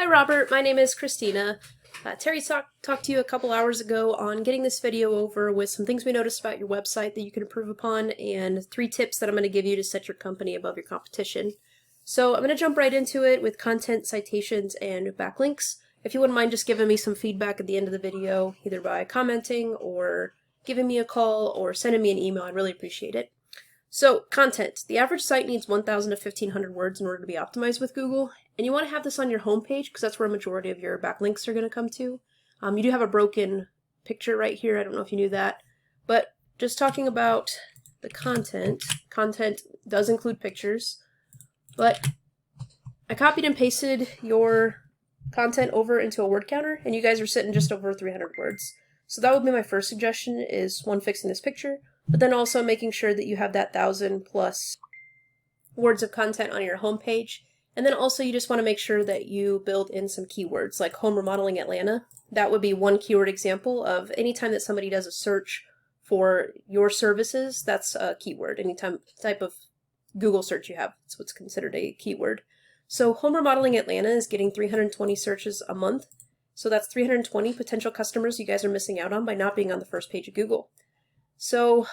Hi Robert, my name is Christina. Terry talked to you a couple hours ago on getting this video over with some things we noticed about your website that you can improve upon and 3 tips that I'm going to give you to set your company above your competition. So I'm going to jump right into it with content, citations, and backlinks. If you wouldn't mind just giving me some feedback at the end of the video, either by commenting or giving me a call or sending me an email, I'd really appreciate it. So, content. The average site needs 1,000 to 1,500 words in order to be optimized with Google, and you want to have this on your homepage because that's where a majority of your backlinks are going to come to. You do have a broken picture right here, I don't know if you knew that, but just talking about the content does include pictures, but I copied and pasted your content over into a word counter, and you guys are sitting just over 300 words. So that would be my first suggestion, is one, fixing this picture, but then also making sure that you have that 1,000 plus words of content on your homepage. And then also you just want to make sure that you build in some keywords like home remodeling Atlanta. That would be one keyword example of anytime that somebody does a search for your services, that's a keyword. Any type of Google search you have, it's what's considered a keyword. So home remodeling Atlanta is getting 320 searches a month. So that's 320 potential customers you guys are missing out on by not being on the first page of Google. So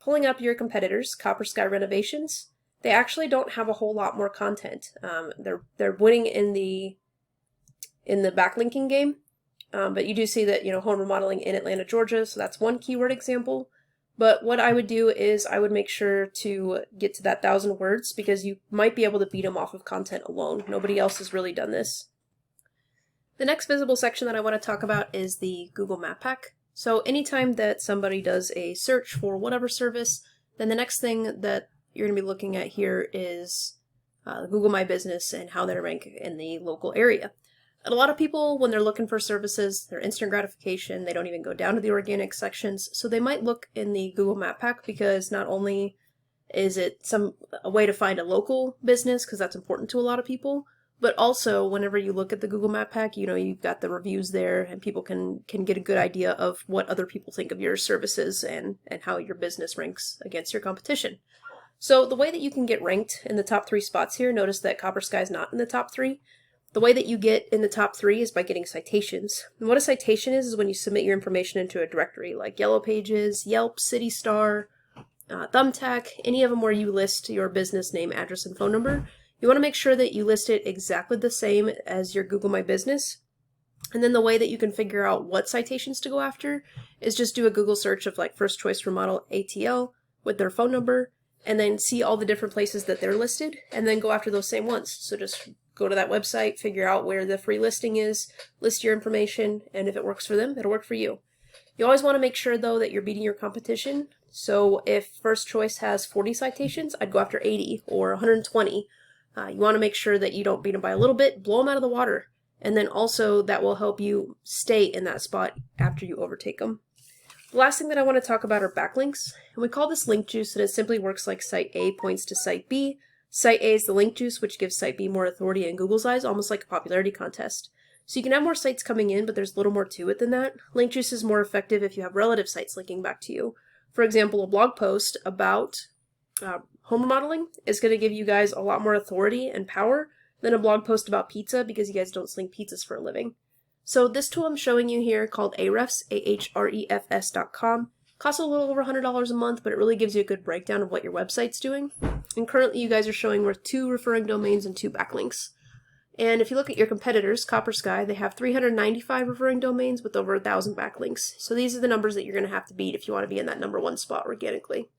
pulling up your competitors, Copper Sky Renovations, they actually don't have a whole lot more content. They're winning in the backlinking game, but you do see that, home remodeling in Atlanta, Georgia, so that's one keyword example. But what I would do is I would make sure to get to that 1,000 words because you might be able to beat them off of content alone. Nobody else has really done this. The next visible section that I want to talk about is the Google Map Pack. So anytime that somebody does a search for whatever service, then the next thing that you're going to be looking at here is Google My Business and how they rank in the local area. And a lot of people, when they're looking for services, they're instant gratification, they don't even go down to the organic sections, so they might look in the Google Map Pack because not only is it a way to find a local business, because that's important to a lot of people, but also, whenever you look at the Google Map Pack, you've got the reviews there, and people can get a good idea of what other people think of your services and how your business ranks against your competition. So the way that you can get ranked in the top 3 spots here, notice that Copper Sky is not in the top 3. The way that you get in the top 3 is by getting citations. And what a citation is when you submit your information into a directory like Yellow Pages, Yelp, City Star, Thumbtack, any of them where you list your business name, address, and phone number. You want to make sure that you list it exactly the same as your Google My Business. And then the way that you can figure out what citations to go after is just do a Google search of like First Choice Remodel ATL with their phone number, and then see all the different places that they're listed, and then go after those same ones. So just go to that website, figure out where the free listing is, list your information, and if it works for them, it'll work for you. You always want to make sure, though, that you're beating your competition. So if First Choice has 40 citations, I'd go after 80 or 120. You want to make sure that you don't beat them by a little bit, blow them out of the water. And then also that will help you stay in that spot after you overtake them. The last thing that I want to talk about are backlinks. And we call this link juice, and it simply works like Site A points to Site B. Site A is the link juice, which gives Site B more authority in Google's eyes, almost like a popularity contest. So you can have more sites coming in, but there's a little more to it than that. Link juice is more effective if you have relative sites linking back to you. For example, a blog post about home remodeling is going to give you guys a lot more authority and power than a blog post about pizza because you guys don't sling pizzas for a living. So this tool I'm showing you here called Ahrefs, ahrefs.com, costs a little over $100 a month, but it really gives you a good breakdown of what your website's doing. And currently you guys are showing worth 2 referring domains and 2 backlinks. And if you look at your competitors, Copper Sky, they have 395 referring domains with over 1,000 backlinks. So these are the numbers that you're going to have to beat if you want to be in that number 1 spot organically.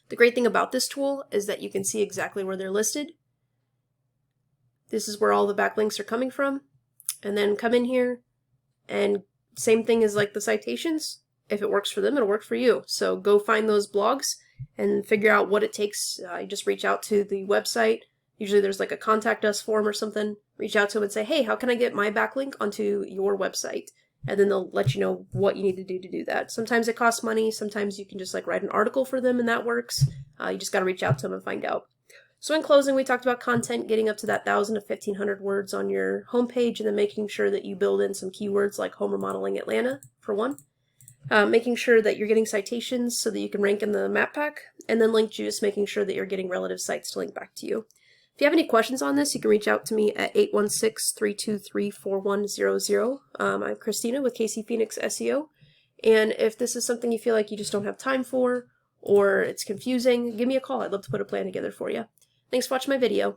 The great thing about this tool is that you can see exactly where they're listed. This is where all the backlinks are coming from. And then come in here, and same thing as like the citations. If it works for them, it'll work for you. So go find those blogs and figure out what it takes. You just reach out to the website. Usually there's like a contact us form or something. Reach out to them and say, hey, how can I get my backlink onto your website? And then they'll let you know what you need to do that. Sometimes it costs money. Sometimes you can just like write an article for them and that works. You just got to reach out to them and find out. So in closing, we talked about content, getting up to that 1,000 to 1,500 words on your homepage, and then making sure that you build in some keywords like home remodeling Atlanta, for one. Making sure that you're getting citations so that you can rank in the map pack, and then link juice, making sure that you're getting relative sites to link back to you. If If you have any questions on this, you can reach out to me at 816-323-4100. I'm Christina with KC Phoenix SEO. And if this is something you feel like you just don't have time for, or it's confusing, give me a call. I'd love to put a plan together for you. Thanks for watching my video.